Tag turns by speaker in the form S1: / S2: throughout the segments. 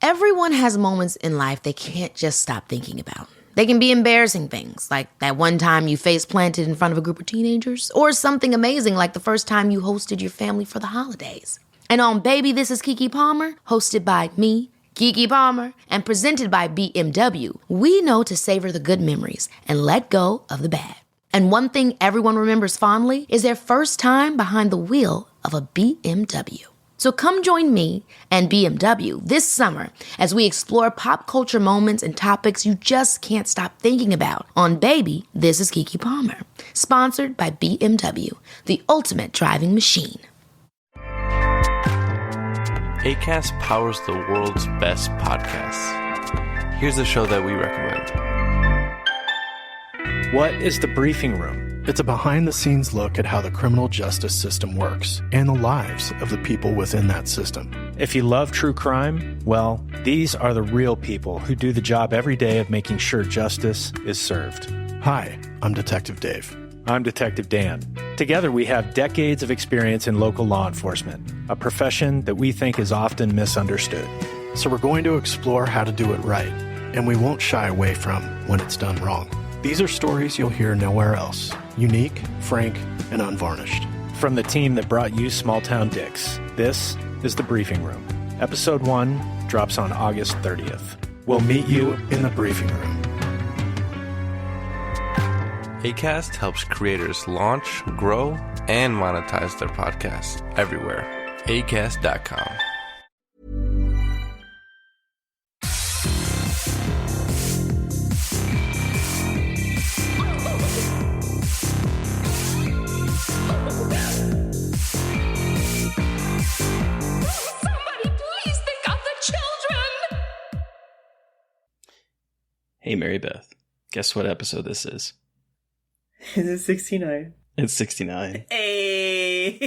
S1: Everyone has moments in life they can't just stop thinking about. They can be embarrassing things, like that one time you face planted in front of a group of teenagers, or something amazing like the first time you hosted your family for the holidays. And on Baby, This is Keke Palmer, hosted by me, Keke Palmer, and presented by BMW, we know to savor the good memories and let go of the bad. And one thing everyone remembers fondly is their first time behind the wheel of a BMW. So come join me and BMW this summer as we explore pop culture moments and topics you just can't stop thinking about on Baby, This is Keke Palmer, sponsored by BMW, the ultimate driving machine.
S2: Acast powers the world's best podcasts. Here's a show that we recommend.
S3: What is The Briefing Room? It's a behind-the-scenes look at how the criminal justice system works and the lives of the people within that system.
S4: If you love true crime, well, these are the real people who do the job every day of making sure justice is served.
S3: Hi, I'm Detective Dave.
S4: I'm Detective Dan. Together we have decades of experience in local law enforcement, a profession that we think is often misunderstood.
S3: So we're going to explore how to do it right, and we won't shy away from when it's done wrong. These are stories you'll hear nowhere else. Unique, frank, and unvarnished.
S4: From the team that brought you Small Town Dicks, this is The Briefing Room. Episode 1 drops on August 30th.
S3: We'll meet you in the briefing room.
S2: Acast helps creators launch, grow, and monetize their podcasts everywhere. Acast.com.
S5: Hey, Mary Beth, guess what episode this is?
S6: Is it 69?
S5: It's 69.
S6: Hey!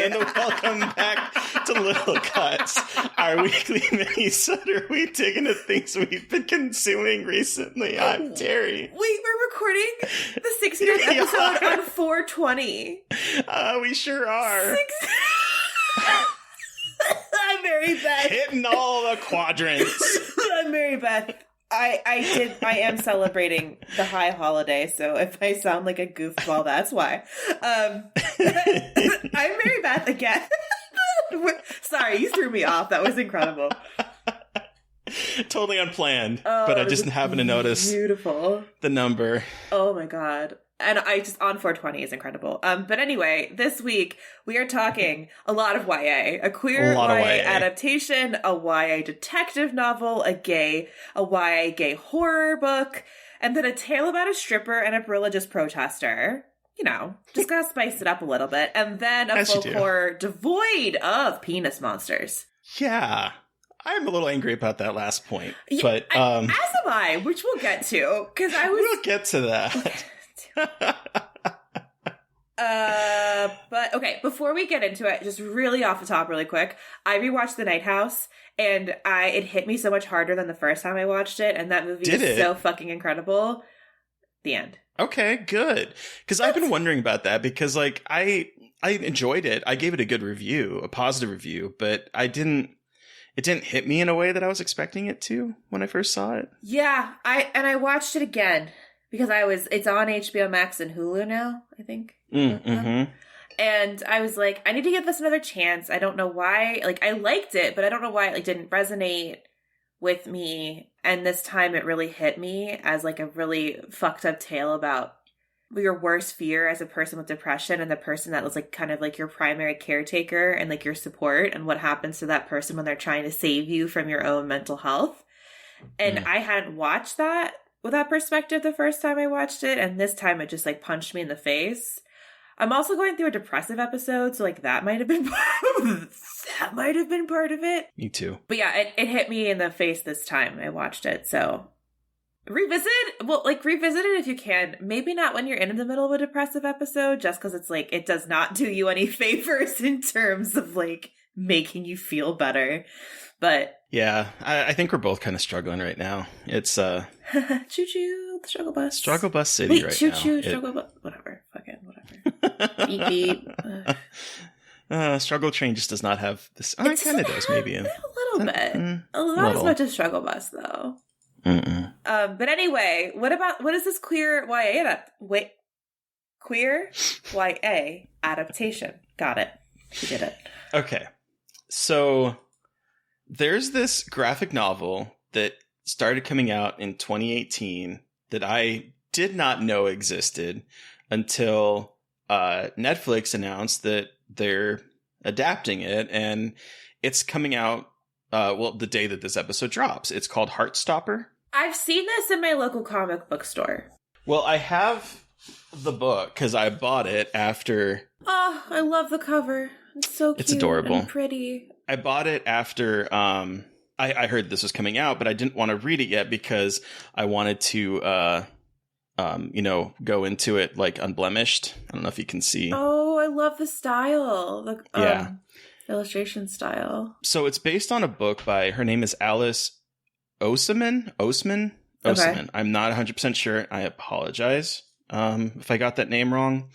S5: And welcome back to Little Cuts, our weekly mini-sode where we dig into things we've been consuming recently. I'm Terry.
S6: Wait, we're recording the 69th episode on 4/20.
S5: We sure are.
S6: I'm Mary Beth.
S5: Hitting all the quadrants.
S6: I'm Mary Beth. I am celebrating the high holiday, so if I sound like a goofball, that's why. I'm Mary Beth again. Sorry, you threw me off. That was incredible.
S5: Totally unplanned, but I just happened to notice
S6: beautiful
S5: the number.
S6: Oh my god. And I just, on 420 is incredible. But anyway, this week we are talking a lot of YA. A queer YA adaptation, a YA detective novel, a YA gay horror book, and then a tale about a stripper and a religious protester. You know, just gotta spice it up a little bit. And then a folk horror devoid of penis monsters.
S5: Yeah. I'm a little angry about that last point.
S6: Yeah,
S5: but
S6: as am I, which we'll get to. Because
S5: We'll get to that.
S6: But okay, before we get into it, just really off the top really quick, I rewatched The Night House and it hit me so much harder than the first time I watched it, and that movie is so fucking incredible. The end. Okay,
S5: good. Because I've been wondering about that because like I enjoyed it. I gave it a good review, a positive review, but it didn't hit me in a way that I was expecting it to when I first saw it.
S6: Yeah, I watched it again. Because it's on HBO Max and Hulu now, I think. Mm-hmm. And I was like, I need to give this another chance. I don't know why. Like, I liked it, but I don't know why it didn't resonate with me. And this time it really hit me as like a really fucked up tale about your worst fear as a person with depression and the person that was like kind of like your primary caretaker and like your support and what happens to that person when they're trying to save you from your own mental health. And I hadn't watched that with that perspective the first time I watched it, and this time it just like punched me in the face. I'm also going through a depressive episode, so like that might have been part of it.
S5: Me too.
S6: But yeah, it hit me in the face this time I watched it. So revisit it if you can. Maybe not when you're in the middle of a depressive episode, just because it's like it does not do you any favors in terms of like making you feel better. But
S5: yeah, I think we're both kind of struggling right now. It's
S6: choo-choo, the struggle bus.
S5: Struggle bus city right
S6: choo-choo,
S5: now.
S6: Struggle bus. Whatever. Fucking whatever. Beep, beep.
S5: Struggle train just does not have this. Oh, it kind of does, maybe.
S6: They don't little bit. Not as much as Struggle Bus, though. But anyway, what is this queer YA adaptation? Got it. She did it.
S5: Okay. So there's this graphic novel that started coming out in 2018 that I did not know existed until Netflix announced that they're adapting it, and it's coming out the day that this episode drops. It's called Heartstopper.
S6: I've seen this in my local comic book store.
S5: Well, I have the book because I bought it after.
S6: Oh, I love the cover. It's so cute.
S5: It's adorable
S6: and pretty.
S5: I bought it after I heard this was coming out, but I didn't want to read it yet because I wanted to go into it like unblemished. I don't know if you can see.
S6: Oh, I love the style. The illustration style.
S5: So it's based on a book by, her name is Alice Oseman.
S6: Okay.
S5: I'm not 100% sure. I apologize if I got that name wrong.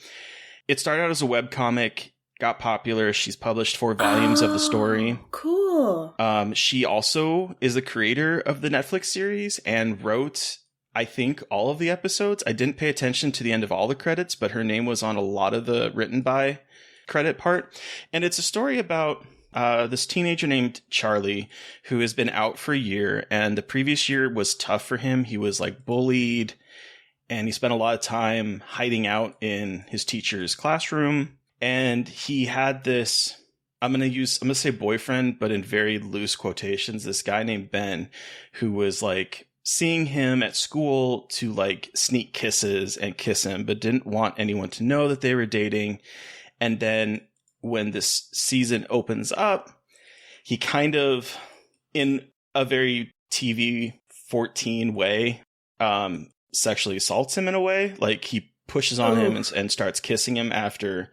S5: It started out as a webcomic, got popular. She's published 4 volumes of the story.
S6: Cool.
S5: She also is the creator of the Netflix series and wrote, I think, all of the episodes. I didn't pay attention to the end of all the credits, but her name was on a lot of the written by credit part. And it's a story about this teenager named Charlie who has been out for a year, and the previous year was tough for him. He was like bullied, and he spent a lot of time hiding out in his teacher's classroom. And he had this, I'm going to say boyfriend, but in very loose quotations, this guy named Ben, who was like seeing him at school to like sneak kisses and kiss him, but didn't want anyone to know that they were dating. And then when this season opens up, he kind of, in a very TV 14 way, sexually assaults him in a way. Like he pushes on him and starts kissing him after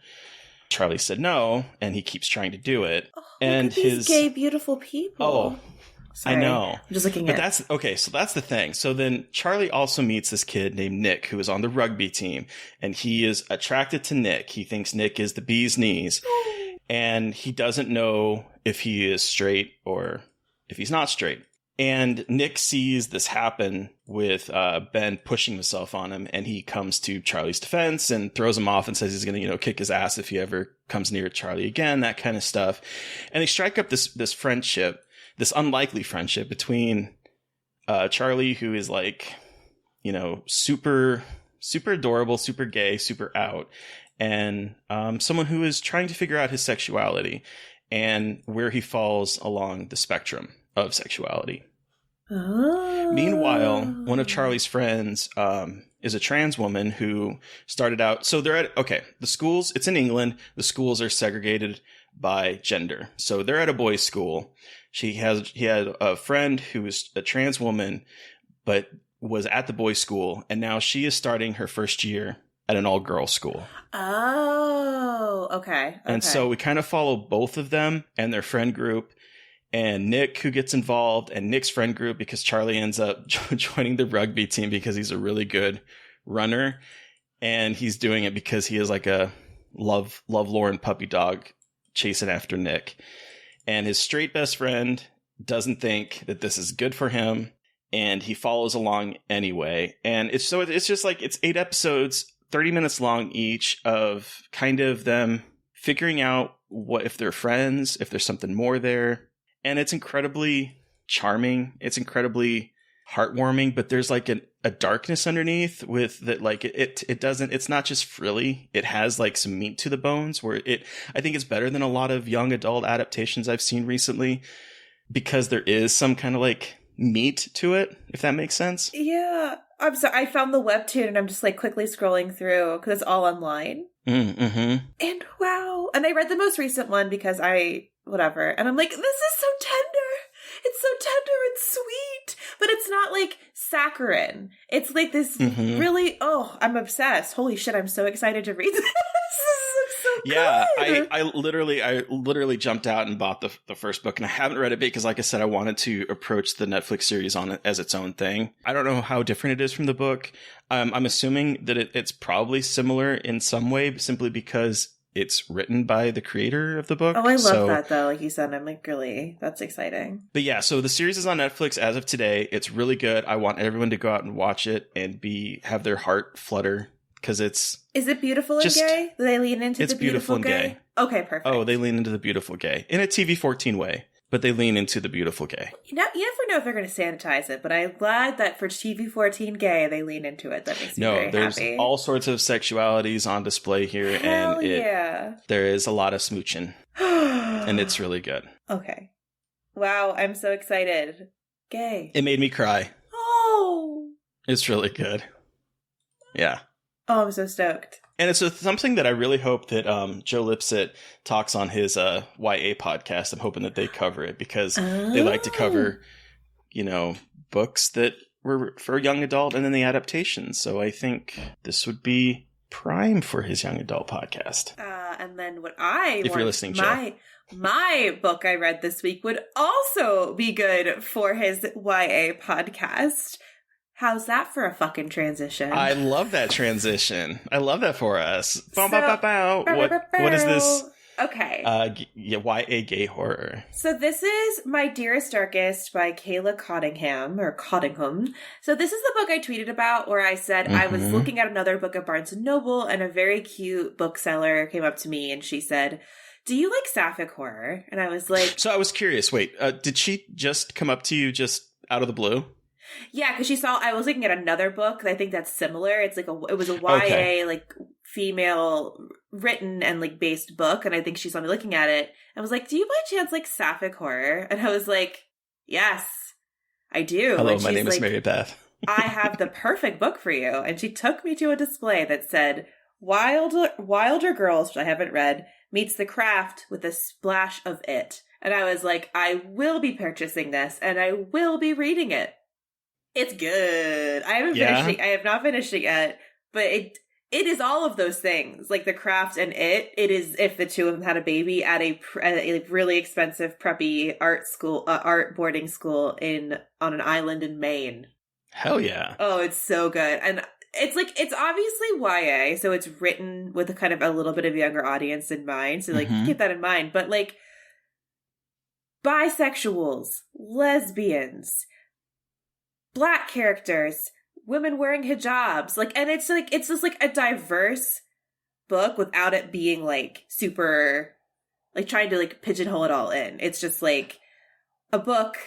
S5: Charlie said no, and he keeps trying to do it. And
S6: look at these gay, beautiful people.
S5: Oh,
S6: sorry.
S5: I know.
S6: I'm just looking
S5: but
S6: at.
S5: That's okay. So that's the thing. So then Charlie also meets this kid named Nick, who is on the rugby team, and he is attracted to Nick. He thinks Nick is the bee's knees, and he doesn't know if he is straight or if he's not straight. And Nick sees this happen with Ben pushing himself on him, and he comes to Charlie's defense and throws him off and says he's going to, kick his ass if he ever comes near Charlie again, that kind of stuff. And they strike up this friendship, this unlikely friendship between Charlie, who is like, super, super adorable, super gay, super out, and someone who is trying to figure out his sexuality and where he falls along the spectrum of sexuality.
S6: Oh.
S5: Meanwhile, one of Charlie's friends is a trans woman who started out. So they're at, the schools, it's in England. The schools are segregated by gender. So they're at a boys' school. He had a friend who was a trans woman, but was at the boys' school. And now she is starting her first year at an all-girls school.
S6: Oh, okay.
S5: And so we kind of follow both of them and their friend group. And Nick, who gets involved, and Nick's friend group, because Charlie ends up joining the rugby team because he's a really good runner. And he's doing it because he is like a lovelorn puppy dog chasing after Nick. And his straight best friend doesn't think that this is good for him, and he follows along anyway. And it's just like, it's 8 episodes, 30 minutes long each, of kind of them figuring out what, if they're friends, if there's something more there. And it's incredibly charming. It's incredibly heartwarming, but there's like a darkness underneath with that. Like it's not just frilly. It has like some meat to the bones where I think it's better than a lot of young adult adaptations I've seen recently, because there is some kind of like meat to it, if that makes sense.
S6: Yeah. I'm sorry. I found the webtoon and I'm just like quickly scrolling through because it's all online.
S5: Mm-hmm.
S6: And wow. And I read the most recent one because whatever. And I'm like, this is so tender. It's so tender and sweet. But it's not like saccharine. It's like this really, I'm obsessed. Holy shit, I'm so excited to read this. This looks so good.
S5: Yeah, I literally jumped out and bought the first book, and I haven't read it because, like I said, I wanted to approach the Netflix series on it as its own thing. I don't know how different it is from the book. I'm assuming that it's probably similar in some way, simply because it's written by the creator of the book.
S6: Oh, I love that, though. Like you said, I'm like, really, that's exciting.
S5: But yeah, so the series is on Netflix as of today. It's really good. I want everyone to go out and watch it and have their heart flutter because it's...
S6: Is it beautiful and gay? Do they lean into the beautiful
S5: and
S6: gay? Okay, perfect.
S5: Oh, they lean into the beautiful gay. In a TV-14 way, but they lean into the beautiful gay.
S6: You never know if they're going to sanitize it, but I'm glad that for TV-14 gay, they lean into it. That makes me very
S5: there's
S6: happy.
S5: all sorts of sexualities on display here,
S6: Hell
S5: and
S6: yeah.
S5: there is a lot of smooching, and it's really good.
S6: Okay. Wow, I'm so excited. Gay.
S5: It made me cry.
S6: Oh!
S5: It's really good. Yeah.
S6: Oh, I'm so stoked.
S5: And it's something that I really hope that Joe Lipsett talks on his YA podcast. I'm hoping that they cover it because they like to cover, books that were for young adult and then the adaptations. So I think this would be prime for his young adult podcast.
S6: And then
S5: you're listening, Joe.
S6: My book I read this week would also be good for his YA podcast. How's that for a fucking transition?
S5: I love that transition. I love that for us. What is this?
S6: Okay.
S5: YA gay horror.
S6: So this is My Dearest, Darkest by Kayla Cottingham. So this is the book I tweeted about where I said I was looking at another book at Barnes & Noble and a very cute bookseller came up to me and she said, "Do you like Sapphic horror?" And I was like...
S5: So I was curious. Wait, did she just come up to you just out of the blue?
S6: Yeah, because she saw I was looking at another book that I think that's similar. It's like it was a YA like female written and like based book, and I think she saw me looking at it and was like, "Do you by chance like Sapphic horror?" And I was like, "Yes, I do."
S5: Hello, my name is Mary Beth.
S6: "I have the perfect book for you." And she took me to a display that said Wilder Girls, which I haven't read, meets The Craft with a splash of it. And I was like, I will be purchasing this and I will be reading it. It's good. I haven't finished it. I have not finished it yet, but it is all of those things, like The Craft and it. It is if the two of them had a baby at a really expensive preppy art boarding school on an island in Maine.
S5: Hell yeah!
S6: Oh, it's so good, and it's obviously YA, so it's written with a kind of a little bit of younger audience in mind. So keep that in mind. But like bisexuals, lesbians, Black characters, women wearing hijabs, and it's just like a diverse book without it being like super like trying to like pigeonhole it all in. It's just like a book.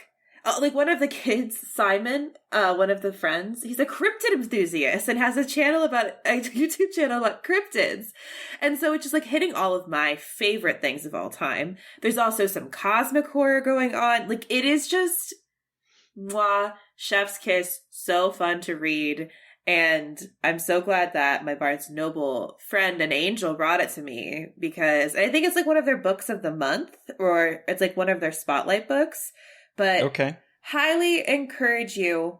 S6: Like one of the kids, Simon, one of the friends, he's a cryptid enthusiast and has a YouTube channel about cryptids. And so it's just like hitting all of my favorite things of all time. There's also some cosmic horror going on. Like it is just mwah. Chef's kiss, so fun to read, and I'm so glad that my Barnes & Noble friend and Angel brought it to me because I think it's like one of their books of the month, or it's like one of their spotlight books, but highly encourage you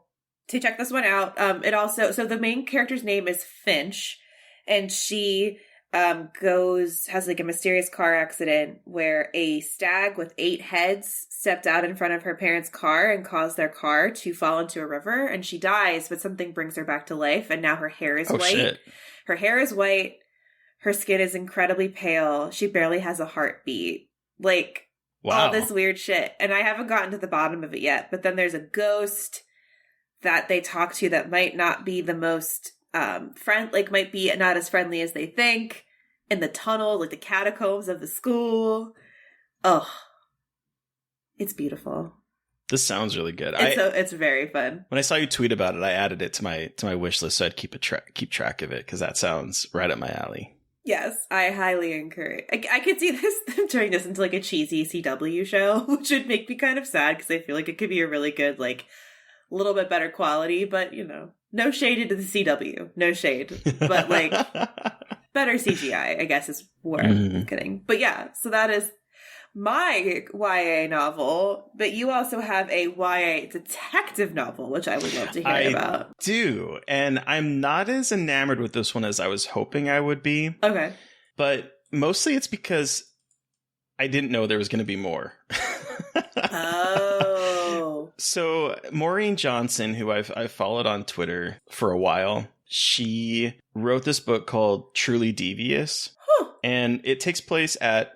S6: to check this one out. So the main character's name is Finch, and she has like a mysterious car accident where a stag with 8 heads stepped out in front of her parents' car and caused their car to fall into a river, and she dies, but something brings her back to life, and now her hair is white. Shit. Her hair is white. Her skin is incredibly pale. She barely has a heartbeat. Like, all this weird shit. And I haven't gotten to the bottom of it yet, but then there's a ghost that they talk to that might not be the most might be not as friendly as they think. In the tunnel, like the catacombs of the school. Oh, it's beautiful.
S5: This sounds really good.
S6: It's very fun.
S5: When I saw you tweet about it, I added it to my wish list so I'd keep track of it because that sounds right up my alley.
S6: Yes, I highly encourage. I could see them turning this into like a cheesy CW show, which would make me kind of sad because I feel like it could be a really good, like, little bit better quality, but no shade into the CW, no shade, but like. Better CGI, I guess, is where I'm kidding. But yeah, so that is my YA novel. But you also have a YA detective novel, which I would love to hear about.
S5: I do. And I'm not as enamored with this one as I was hoping I would be.
S6: Okay.
S5: But mostly it's because I didn't know there was going to be more.
S6: Oh.
S5: So Maureen Johnson, who I've followed on Twitter for a while, she wrote this book called Truly Devious. And it takes place at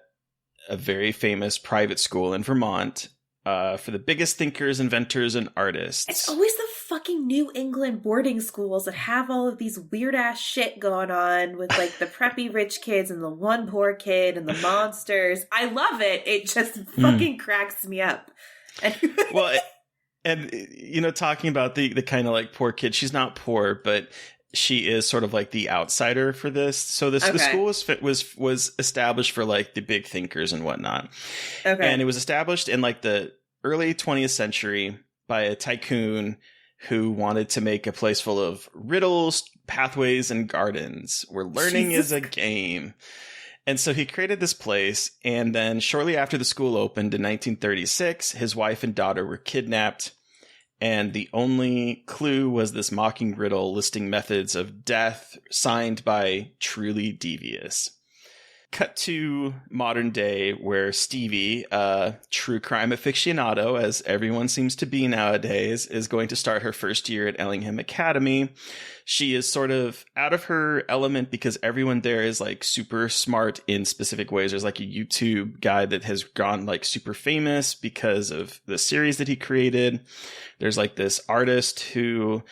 S5: a very famous private school in Vermont for the biggest thinkers, inventors, and artists.
S6: It's always the fucking New England boarding schools that have all of these weird ass shit going on with like the preppy rich kids and the one poor kid and the monsters. I love it. It just fucking cracks me up.
S5: Well, and you know, talking about the kind of like poor kid, she's not poor, but she is sort of like the outsider for this. So the school was established for like the big thinkers and whatnot. Okay. And it was established in like the early 20th century by a tycoon who wanted to make a place full of riddles, pathways, and gardens where learning is a game. And so he created this place. And then shortly after the school opened in 1936, his wife and daughter were kidnapped. And the only clue was this mocking riddle listing methods of death signed by truly Devious. Cut to modern day where Stevie, a true crime aficionado, as everyone seems to be nowadays, is going to start her first year at Ellingham Academy. She is sort of out of her element because everyone there is like super smart in specific ways. There's like a YouTube guy that has gone like super famous because of the series that he created. There's like this artist who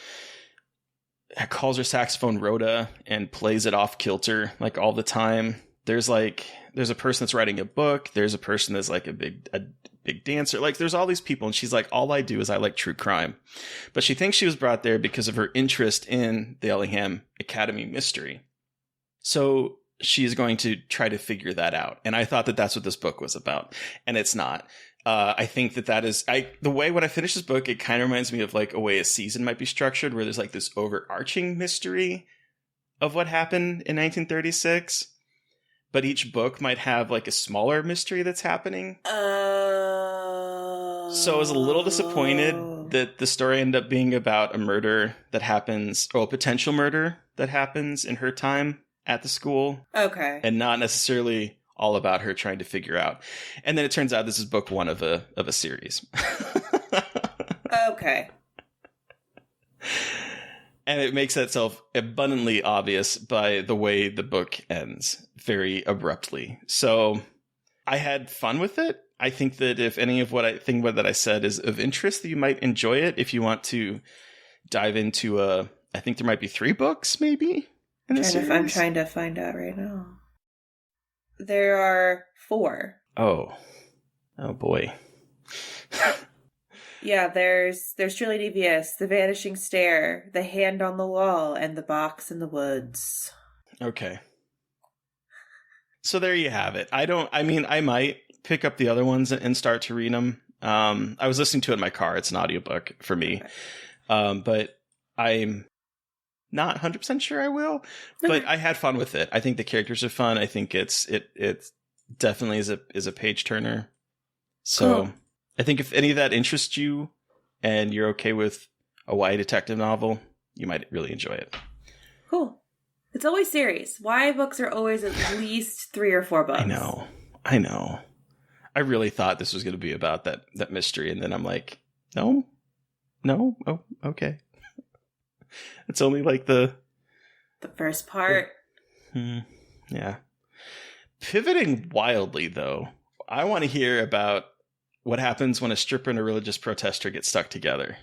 S5: calls her saxophone Rhoda and plays it off kilter like all the time. There's a person that's writing a book. There's a person that's like a big dancer. Like there's all these people. And she's like, all I do is I like true crime. But she thinks she was brought there because of her interest in the Ellingham Academy mystery. So she's going to try to figure that out. And I thought that that's what this book was about. And it's not. I think that is the way when I finish this book, it kind of reminds me of like a way a season might be structured where there's like this overarching mystery of what happened in 1936. But each book might have like a smaller mystery that's happening. So I was a little disappointed that the story ended up being about a murder that happens, or a potential murder that happens in her time at the school. Okay. And not necessarily all about her trying to figure out. And then it turns out this is book one of a series.
S6: Okay.
S5: And it makes itself abundantly obvious by the way the book ends very abruptly. So I had fun with it. I think that if any of what I said is of interest, that you might enjoy it. If you want to dive into I think there might be 3 books maybe in the series.
S6: I'm trying to find out right now. There are 4.
S5: Oh boy.
S6: Yeah, there's Truly Devious, The Vanishing Stare, The Hand on the Wall, and The Box in the Woods.
S5: Okay. So there you have it. I might pick up the other ones and start to read them. I was listening to it in my car. It's an audiobook for me. Okay. But I'm not 100% sure I will. But I had fun with it. I think the characters are fun. I think it definitely is a page turner. So cool. I think if any of that interests you and you're okay with a YA detective novel, you might really enjoy it.
S6: Cool. It's always series. YA books are always at least 3 or 4 books.
S5: I know. I really thought this was going to be about that mystery, and then I'm like, no, oh, okay. It's only like the
S6: first part.
S5: Yeah. Pivoting wildly, though, I want to hear about what happens when a stripper and a religious protester get stuck together.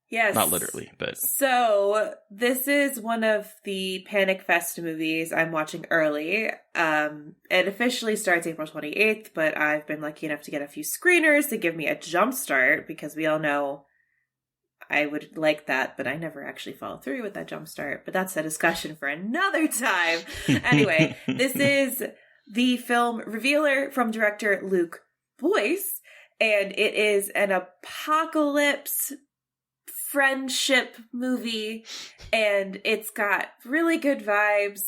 S6: Yes.
S5: Not literally, but...
S6: So, this is one of the Panic Fest movies I'm watching early. It officially starts April 28th, but I've been lucky enough to get a few screeners to give me a jump start, because we all know I would like that, but I never actually follow through with that jump start. But that's a discussion for another time. Anyway, this is the film Revealer from director Luke Boyce, and it is an apocalypse friendship movie, and it's got really good vibes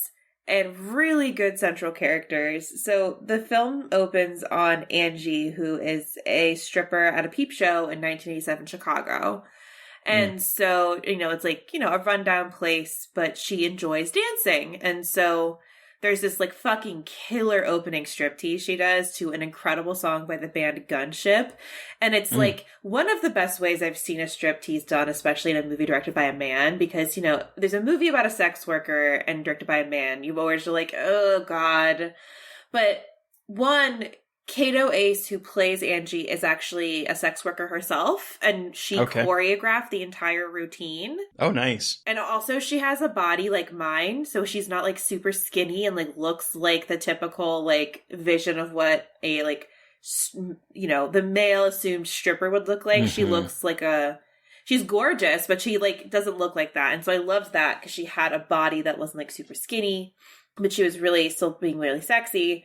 S6: and really good central characters. So the film opens on Angie, who is a stripper at a peep show in 1987 Chicago. And so, it's like, a rundown place, but she enjoys dancing. And so there's this like fucking killer opening striptease she does to an incredible song by the band Gunship. And it's like one of the best ways I've seen a striptease done, especially in a movie directed by a man, because, you know, there's a movie about a sex worker and directed by a man. You've always like, oh God. But one, Kato Ace, who plays Angie, is actually a sex worker herself, and she choreographed the entire routine.
S5: Oh, nice.
S6: And also she has a body like mine, so she's not like super skinny and like looks like the typical like vision of what a like, you know, the male assumed stripper would look like. She looks like she's gorgeous, but she like doesn't look like that. And so I loved that because she had a body that wasn't like super skinny, but she was really still being really sexy.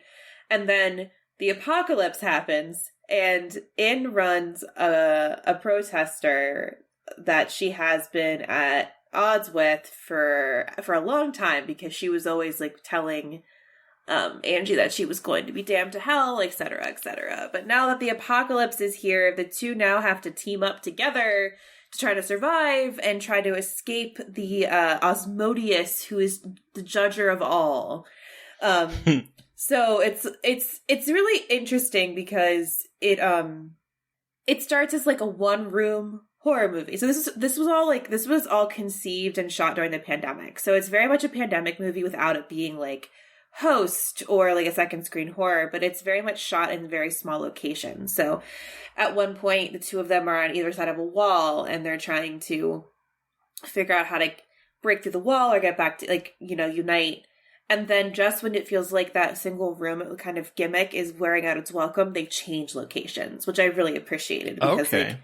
S6: And then the apocalypse happens, and in runs a protester that she has been at odds with for a long time, because she was always like telling Angie that she was going to be damned to hell, etc., etc. But now that the apocalypse is here, the two now have to team up together to try to survive and try to escape the Osmodeus, who is the judger of all. So it's really interesting because it starts as like a one room horror movie. So this was all conceived and shot during the pandemic. So it's very much a pandemic movie without it being like Host or like a second screen horror, but it's very much shot in very small locations. So at one point the two of them are on either side of a wall and they're trying to figure out how to break through the wall or get back to like, you know, unite. And then just when it feels like that single room kind of gimmick is wearing out its welcome, they change locations, which I really appreciated because like,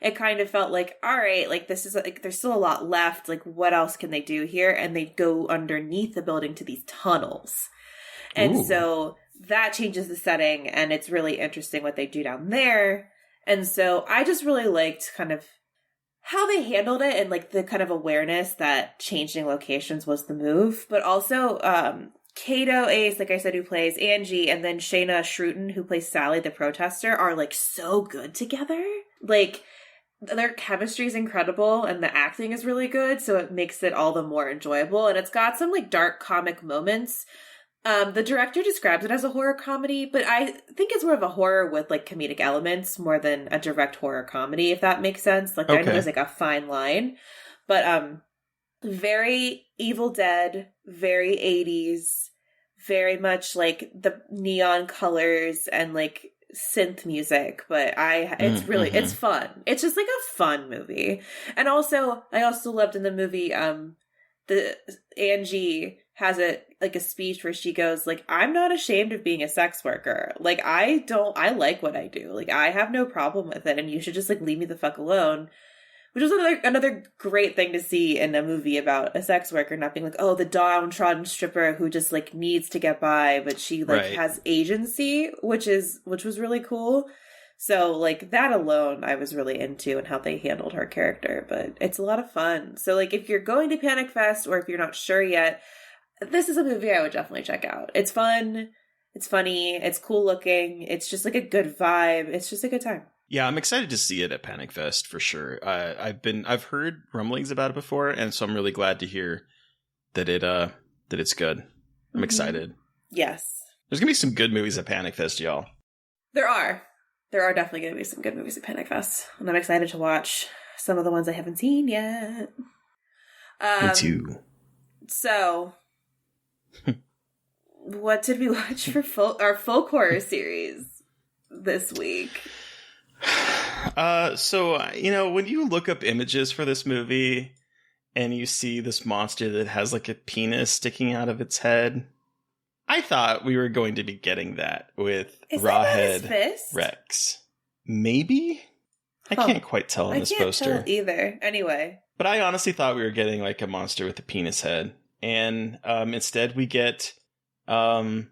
S6: it kind of felt like, all right, like this is like, there's still a lot left. Like what else can they do here? And they go underneath the building to these tunnels. And so that changes the setting, and it's really interesting what they do down there. And so I just really liked kind of how they handled it and like the kind of awareness that changing locations was the move. But also Kato Ace, like I said, who plays Angie, and then Shayna Shruten, who plays Sally the protester, are like so good together. Like their chemistry is incredible and the acting is really good, so it makes it all the more enjoyable. And it's got some like dark comic moments. The director describes it as a horror comedy, but I think it's more of a horror with like comedic elements more than a direct horror comedy, if that makes sense. Like I know there's like a fine line, but very Evil Dead, very 80s, very much like the neon colors and like synth music, but it's really it's fun. It's just like a fun movie. And also I also loved in the movie the Angie has a speech where she goes like, I'm not ashamed of being a sex worker. Like I like what I do. Like I have no problem with it, and you should just like leave me the fuck alone. Which is another great thing to see in a movie about a sex worker, not being like, oh, the downtrodden stripper who just like needs to get by, but she like has agency, which was really cool. So like that alone I was really into, and how they handled her character, but it's a lot of fun. So like if you're going to Panic Fest, or if you're not sure yet, this is a movie I would definitely check out. It's fun, it's funny, it's cool looking, it's just like a good vibe, it's just a good time.
S5: Yeah, I'm excited to see it at Panic Fest for sure. I've heard rumblings about it before, and so I'm really glad to hear that it's good. I'm excited.
S6: Yes.
S5: There's gonna be some good movies at Panic Fest, y'all.
S6: There are definitely going to be some good movies at Panic Fest, and I'm excited to watch some of the ones I haven't seen yet.
S5: Me too. So,
S6: what did we watch for our folk horror series this week?
S5: So, you know, when you look up images for this movie and you see this monster that has like a penis sticking out of its head, I thought we were going to be getting that with Rawhead Rex. Maybe? I can't quite tell in this poster. I can't
S6: tell either. Anyway.
S5: But I honestly thought we were getting like a monster with a penis head. And instead we get what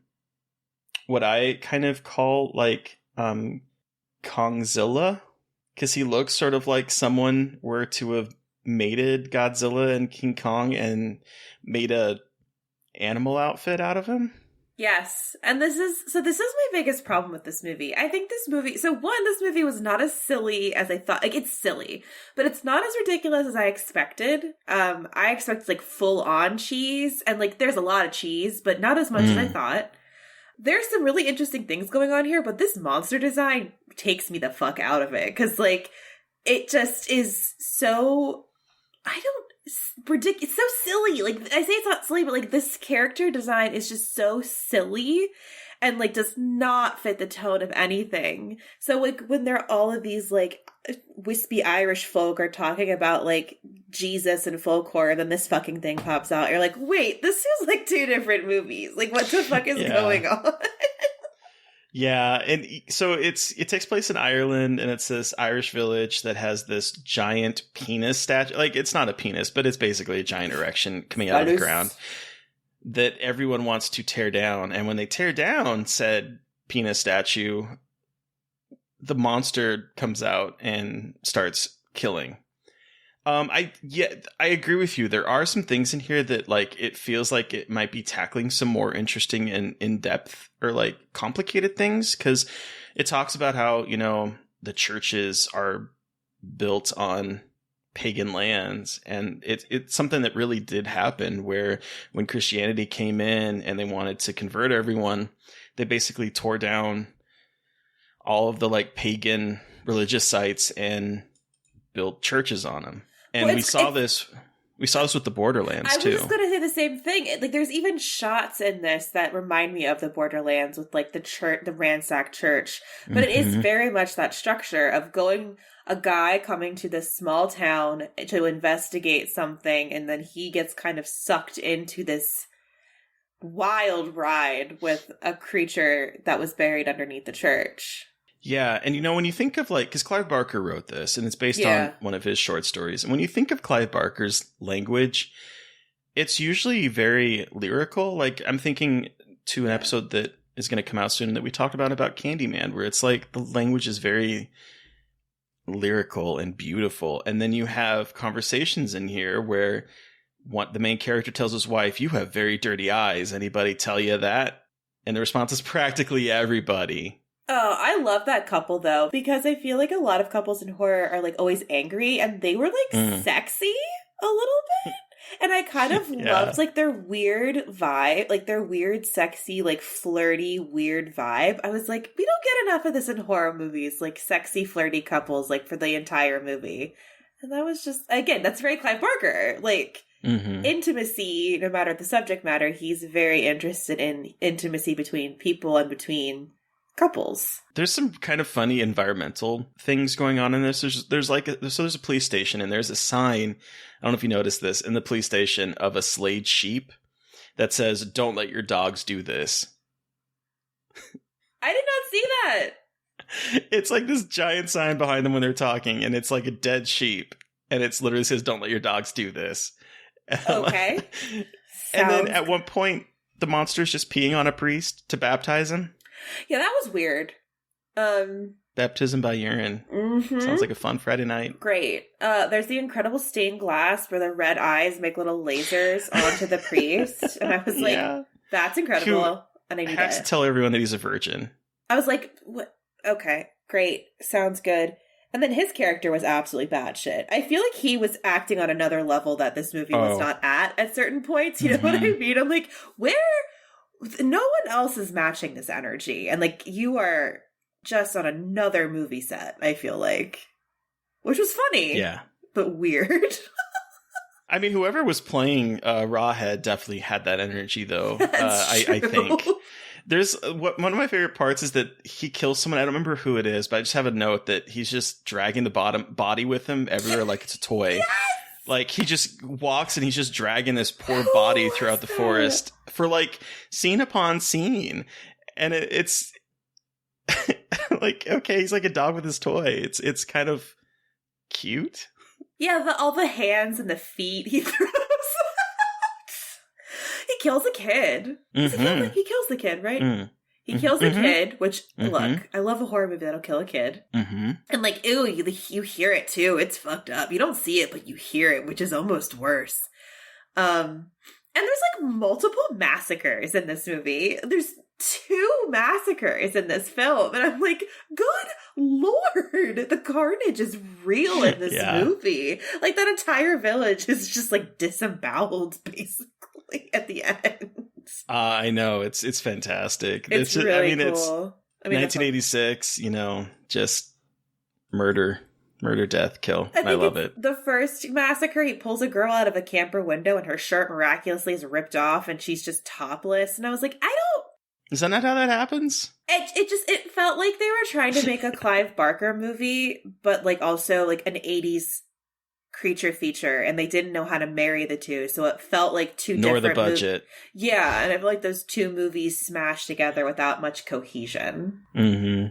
S5: I kind of call like Kongzilla. Because he looks sort of like someone were to have mated Godzilla and King Kong and made a animal outfit out of him.
S6: Yes. And this is my biggest problem with this movie. I think this movie, this movie was not as silly as I thought. Like, it's silly, but it's not as ridiculous as I expected. I expected like full on cheese, and like there's a lot of cheese, but not as much as I thought. There's some really interesting things going on here, but this monster design takes me the fuck out of it. Cause like, it just is so, ridiculous. It's so silly. Like, I say it's not silly, but like this character design is just so silly and like does not fit the tone of anything. So like when there all of these like wispy Irish folk are talking about like Jesus and folklore, and then this fucking thing pops out, you're like, wait, this feels like two different movies. Like, what the fuck is going on?
S5: Yeah, and so it takes place in Ireland, and it's this Irish village that has this giant penis statue. Like, it's not a penis, but it's basically a giant erection coming out of the ground that everyone wants to tear down. And when they tear down said penis statue, the monster comes out and starts killing. I agree with you. There are some things in here that like it feels like it might be tackling some more interesting and in-depth or like complicated things, because it talks about how, you know, the churches are built on pagan lands, and it's something that really did happen, where when Christianity came in and they wanted to convert everyone, they basically tore down all of the like pagan religious sites and built churches on them. And we saw this with the Borderlands too. I was
S6: just going to say the same thing. Like, there's even shots in this that remind me of the Borderlands with like the church, the ransacked church. But it is very much that structure of a guy coming to this small town to investigate something, and then he gets kind of sucked into this wild ride with a creature that was buried underneath the church.
S5: Yeah, and you know, when you think of like, because Clive Barker wrote this, and it's based on one of his short stories, and when you think of Clive Barker's language, it's usually very lyrical. Like, I'm thinking to an episode that is going to come out soon that we talked about Candyman, where it's like the language is very lyrical and beautiful, and then you have conversations in here where the main character tells his wife, "You have very dirty eyes. Anybody tell you that?" And the response is practically everybody.
S6: Oh, I love that couple, though, because I feel like a lot of couples in horror are, like, always angry, and they were, like, sexy a little bit. And I kind of loved, like, their weird vibe, like, their weird, sexy, like, flirty, weird vibe. I was like, we don't get enough of this in horror movies, like, sexy, flirty couples, like, for the entire movie. And that was just, again, that's very Clive Barker. Like, intimacy, no matter the subject matter, he's very interested in intimacy between people and between couples.
S5: There's some kind of funny environmental things going on in this. There's a police station, and there's a sign, I don't know if you noticed this, in the police station of a slayed sheep that says, "Don't let your dogs do this."
S6: I did not see that.
S5: It's like this giant sign behind them when they're talking, and it's like a dead sheep, and it literally says, "Don't let your dogs do this."
S6: Okay.
S5: And then at one point, the monster's just peeing on a priest to baptize him.
S6: Yeah, that was weird.
S5: Baptism by urine. Sounds like a fun Friday night.
S6: Great. There's the incredible stained glass where the red eyes make little lasers onto the priest. And I was like, that's incredible. And I need
S5: has to tell everyone that he's a virgin.
S6: I was like, what? Okay, great. Sounds good. And then his character was absolutely bad shit. I feel like he was acting on another level that this movie was not at certain points. You know what I mean? I'm like, where? No one else is matching this energy. And, like, you are just on another movie set, I feel like. Which was funny. Yeah. But weird.
S5: I mean, whoever was playing Rawhead definitely had that energy, though. I think. There's one of my favorite parts is that he kills someone. I don't remember who it is, but I just have a note that he's just dragging the body with him everywhere like it's a toy. Yes! Like, he just walks and he's just dragging this poor body throughout the forest for, like, scene upon scene. And it's like, okay, he's like a dog with his toy. It's kind of cute.
S6: Yeah, all the hands and the feet he throws. He kills a kid. He kills the kid, right? He kills a kid, which, look, I love a horror movie that'll kill a kid. And, like, ew, you hear it, too. It's fucked up. You don't see it, but you hear it, which is almost worse. And there's like multiple massacres in this movie. There's 2 massacres in this film. And I'm like, good Lord, the carnage is real in this movie. Like that entire village is just like disemboweled basically at the end.
S5: I know. It's fantastic.
S6: It's
S5: just,
S6: really
S5: cool.
S6: It's
S5: 1986, just murder, death, kill. I love it.
S6: The first massacre, he pulls a girl out of a camper window and her shirt miraculously is ripped off and she's just topless. And I was like,
S5: Is that not how that happens?
S6: It felt like they were trying to make a Clive Barker movie, but like also like an 80s creature feature, and they didn't know how to marry the two, so it felt like two
S5: nor
S6: different
S5: the budget.
S6: Yeah, and I feel like those 2 movies smashed together without much cohesion.
S5: Mm-hmm.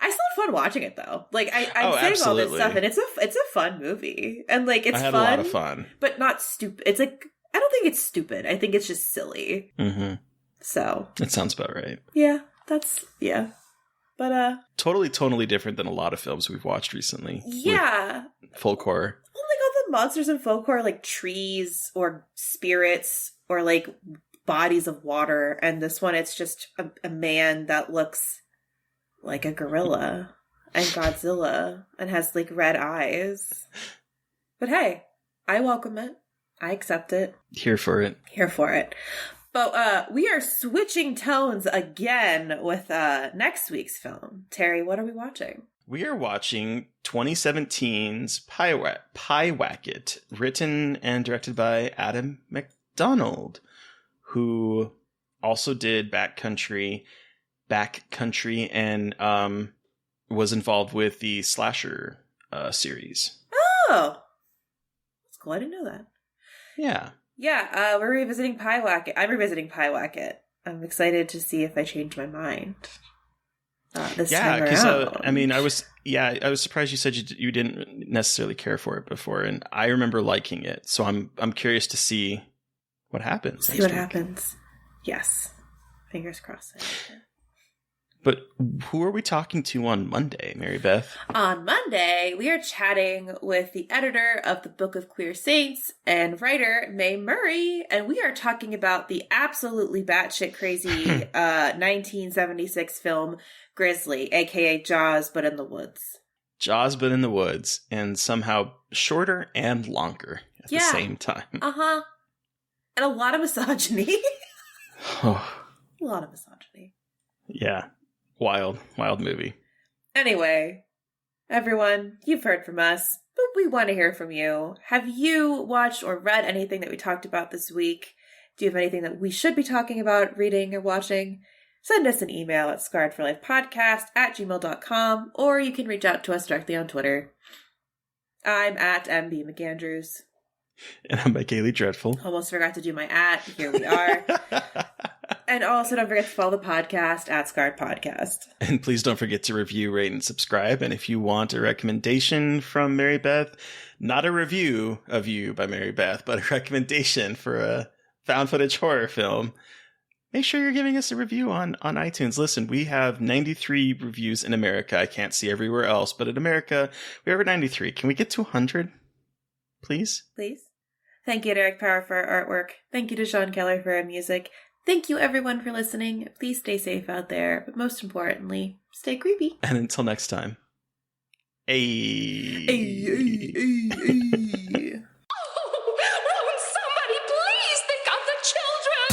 S6: I still had fun watching it though. Like I'm saying
S5: absolutely.
S6: all this stuff, and it's a fun movie, and like it's
S5: I had
S6: fun,
S5: a lot of fun,
S6: but not stupid. It's like I don't think it's stupid. I think it's just silly.
S5: Mm-hmm.
S6: So
S5: that sounds about right.
S6: Yeah, but
S5: totally different than a lot of films we've watched recently.
S6: Yeah,
S5: folk horror.
S6: Well, like all the monsters in folk horror, like trees or spirits or like bodies of water, and this one it's just a man that looks like a gorilla and Godzilla and has like red eyes. But hey, I welcome it. I accept it.
S5: Here for it.
S6: But we are switching tones again with next week's film. Terry, what are we watching?
S5: We are watching 2017's Pyewacket, written and directed by Adam McDonald, who also did Backcountry, and was involved with the Slasher series.
S6: Oh, that's cool. I didn't know that.
S5: Yeah.
S6: Yeah, we're revisiting Pyewacket. I'm revisiting Pyewacket. I'm excited to see if I change my mind this time around.
S5: I was surprised you said you didn't necessarily care for it before, and I remember liking it. So I'm curious to see what happens.
S6: Happens. Yes, fingers crossed.
S5: But who are we talking to on Monday, Mary Beth?
S6: On Monday, we are chatting with the editor of the Book of Queer Saints and writer Mae Murray, and we are talking about the absolutely batshit crazy 1976 film Grizzly, aka Jaws, but in the woods.
S5: Jaws, but in the woods, and somehow shorter and longer at the same time.
S6: Uh-huh. And a lot of misogyny. A lot of misogyny.
S5: Yeah. Wild movie.
S6: Anyway, everyone, you've heard from us, but we want to hear from you. Have you watched or read anything that we talked about this week? Do you have anything that we should be talking about, reading, or watching? Send us an email at scarredforlifepodcast@gmail.com, or you can reach out to us directly on Twitter. I'm at MB McAndrews.
S5: And I'm at Kayla Dreadful.
S6: Almost forgot to do my @ Here we are. And also don't forget to follow the podcast at Scarred Podcast.
S5: And please don't forget to review, rate, and subscribe. And if you want a recommendation from Mary Beth, not a review of You by Mary Beth, but a recommendation for a found footage horror film, make sure you're giving us a review on iTunes. Listen, we have 93 reviews in America. I can't see everywhere else, but in America, we have 93. Can we get to 100? Please?
S6: Please. Thank you to Eric Power for our artwork. Thank you to Sean Keller for our music. Thank you, everyone, for listening. Please stay safe out there, but most importantly, stay creepy.
S5: And until next time. Ay.
S7: Oh, somebody please think of the children!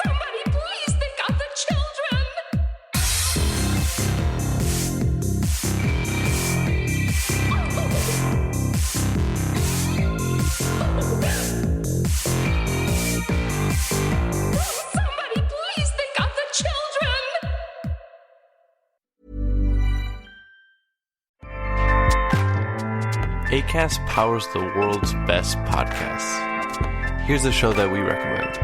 S7: Somebody please think of the children! Somebody please think of the children!
S2: Acast powers the world's best podcasts. Here's a show that we recommend.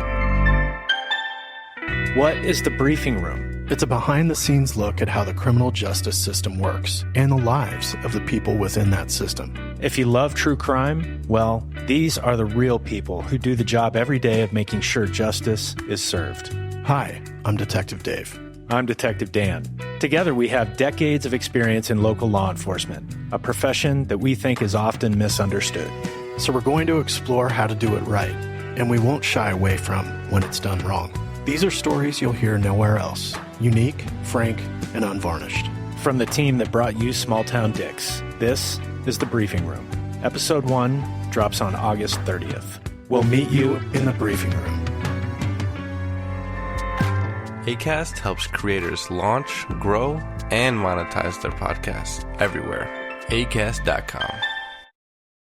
S4: What is the briefing room?
S3: It's a behind-the-scenes look at how the criminal justice system works and the lives of the people within that system.
S4: If you love true crime, well, these are the real people who do the job every day of making sure justice is served.
S3: Hi, I'm Detective Dave.
S4: I'm Detective Dan. Together, we have decades of experience in local law enforcement, a profession that we think is often misunderstood.
S3: So we're going to explore how to do it right, and we won't shy away from when it's done wrong. These are stories you'll hear nowhere else. Unique, frank, and unvarnished.
S4: From the team that brought you Small Town Dicks, this is The Briefing Room. Episode 1 drops on August 30th. We'll meet you in the briefing room.
S2: Acast helps creators launch, grow, and monetize their podcasts everywhere. Acast.com.